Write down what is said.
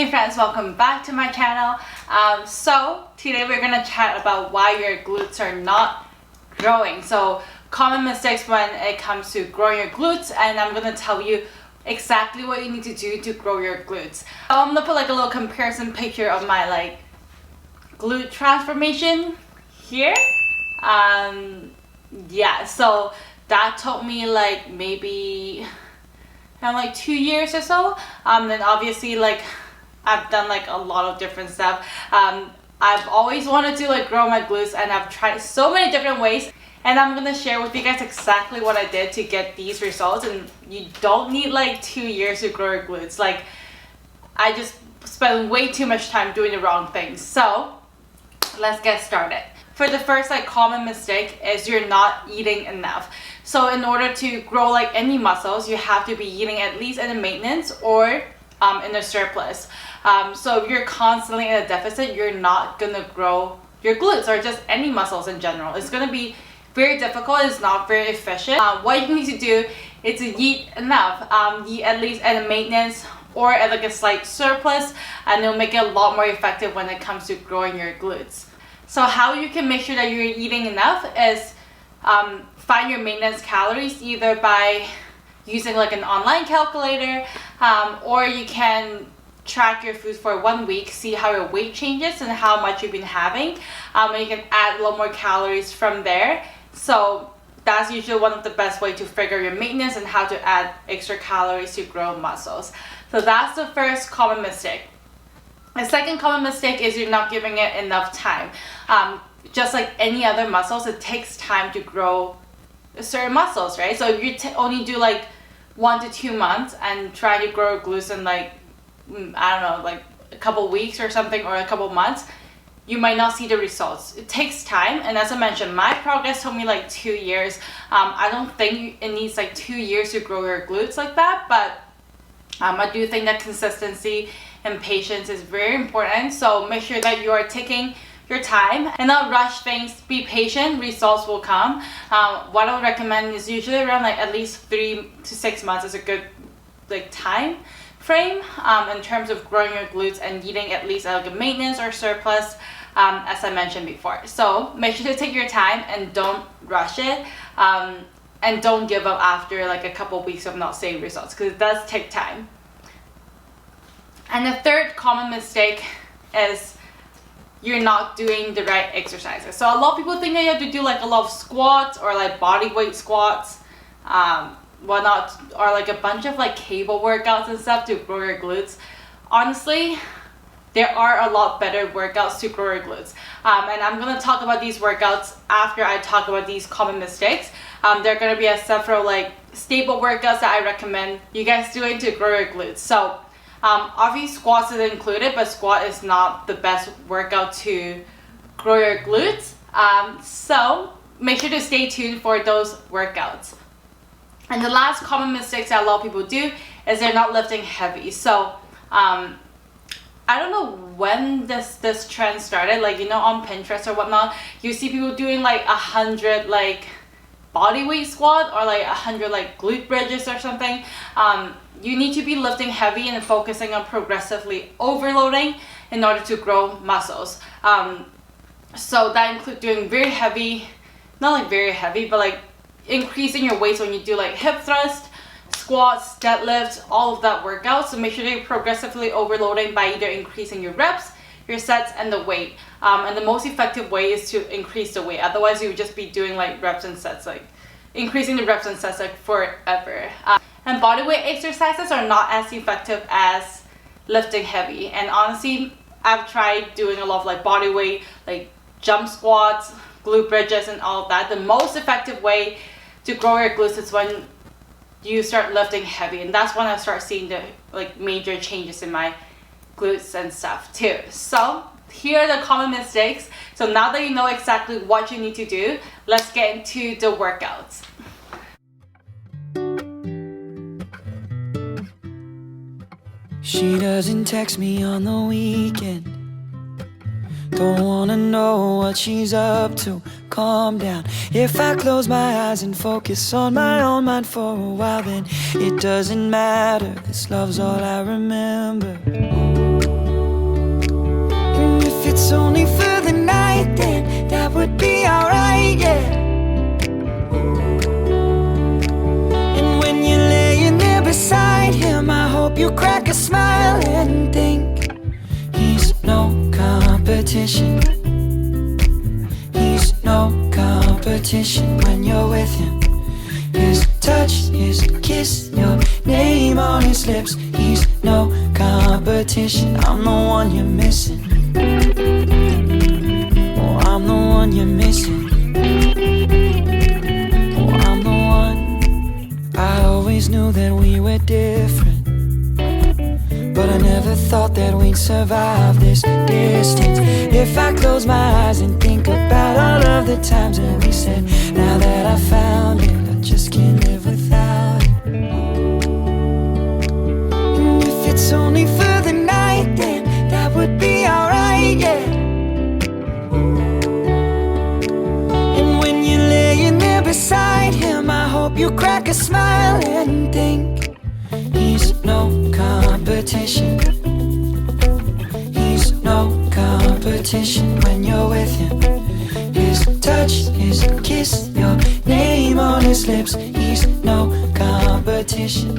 Hey friends, welcome back to my channel. So today we're gonna chat about why your glutes are not growing. So common mistakes when it comes to growing your glutes, and I'm gonna tell you exactly what you need to do to grow your glutes. I'm gonna put like a little comparison picture of my glute transformation here. Yeah, so that took me maybe around 2 years or so. Then obviously I've done a lot of different stuff. I've always wanted to grow my glutes, and I've tried so many different ways, and I'm gonna share with you guys exactly what I did to get these results. And you don't need 2 years to grow your glutes. I just spent way too much time doing the wrong things. So let's get started. For the first common mistake is you're not eating enough. So in order to grow any muscles, you have to be eating at least in a maintenance or in a surplus. So if you're constantly in a deficit, you're not gonna grow your glutes or just any muscles in general. It's gonna be very difficult. It's not very efficient. What you need to do is to eat enough. Eat at least at a maintenance or at a slight surplus, and it'll make it a lot more effective when it comes to growing your glutes. So how you can make sure that you're eating enough is find your maintenance calories, either by using an online calculator, or you can track your food for 1 week, see how your weight changes and how much you've been having, and you can add a lot more calories from there. So that's usually one of the best way to figure your maintenance and how to add extra calories to grow muscles. So that's the first common mistake. The second common mistake is you're not giving it enough time. Just like any other muscles, it takes time to grow certain muscles, right? So if you only do 1 to 2 months and try to grow glutes in I don't know, a couple weeks or something, or a couple months, you might not see the results. It takes time, and as I mentioned, my progress took me 2 years. I don't think it needs 2 years to grow your glutes like that, but I do think that consistency and patience is very important. So make sure that you are taking your time and not rush things. Be patient, results will come. What I would recommend is usually around at least 3 to 6 months is a good time frame in terms of growing your glutes and eating at least a maintenance or surplus, as I mentioned before. So make sure to take your time and don't rush it, and don't give up after a couple weeks of not seeing results, because it does take time. And the third common mistake is you're not doing the right exercises. So a lot of people think that you have to do a lot of squats or body weight squats, whatnot, or a bunch of cable workouts and stuff to grow your glutes. Honestly, there are a lot better workouts to grow your glutes, and I'm gonna talk about these workouts after I talk about these common mistakes. There are gonna be several staple workouts that I recommend you guys doing to grow your glutes. So obviously squats is included, but squat is not the best workout to grow your glutes. So make sure to stay tuned for those workouts. And the last common mistakes that a lot of people do is they're not lifting heavy. So I don't know when this trend started, on Pinterest or whatnot, you see people doing 100 body weight squat or 100 glute bridges or something. You need to be lifting heavy and focusing on progressively overloading in order to grow muscles. So that includes doing very heavy, not very heavy, but increasing your weights when you do hip thrust, squats, deadlifts, all of that workout. So make sure that you're progressively overloading by either increasing your reps, your sets, and the weight. And the most effective way is to increase the weight. Otherwise you would just be doing reps and sets, increasing the reps and sets forever. And body weight exercises are not as effective as lifting heavy. And honestly, I've tried doing a lot of body weight, jump squats, glute bridges, and all of that. The most effective way to grow your glutes is when you start lifting heavy, and that's when I start seeing the major changes in my glutes and stuff too. So here are the common mistakes. So now that you know exactly what you need to do, let's get into the workouts. She doesn't text me on the weekend. Don't wanna know what she's up to. Calm down. If I close my eyes and focus on my own mind for a while, then it doesn't matter. This love's all I remember. it's only for the night, then that would be alright, yeah. And when you're laying there beside him, I hope you crack a smile and think he's no competition. He's no competition when you're with him. His touch, his kiss, your name on his lips. He's no competition. I'm the one you're missing. Oh, I'm the one you're missing. Oh, I'm the one. I always knew that we were different, but I never thought that we'd survive this distance. If I close my eyes and think about all of the times that we said, now that I found it, I just can't live without it. And if it's only for the night, then that would be alright, yeah. And when you're laying there beside him, I hope you crack a smile and think he's no competition. He's no competition when you're with him. His touch, his kiss, your name on his lips. He's no competition.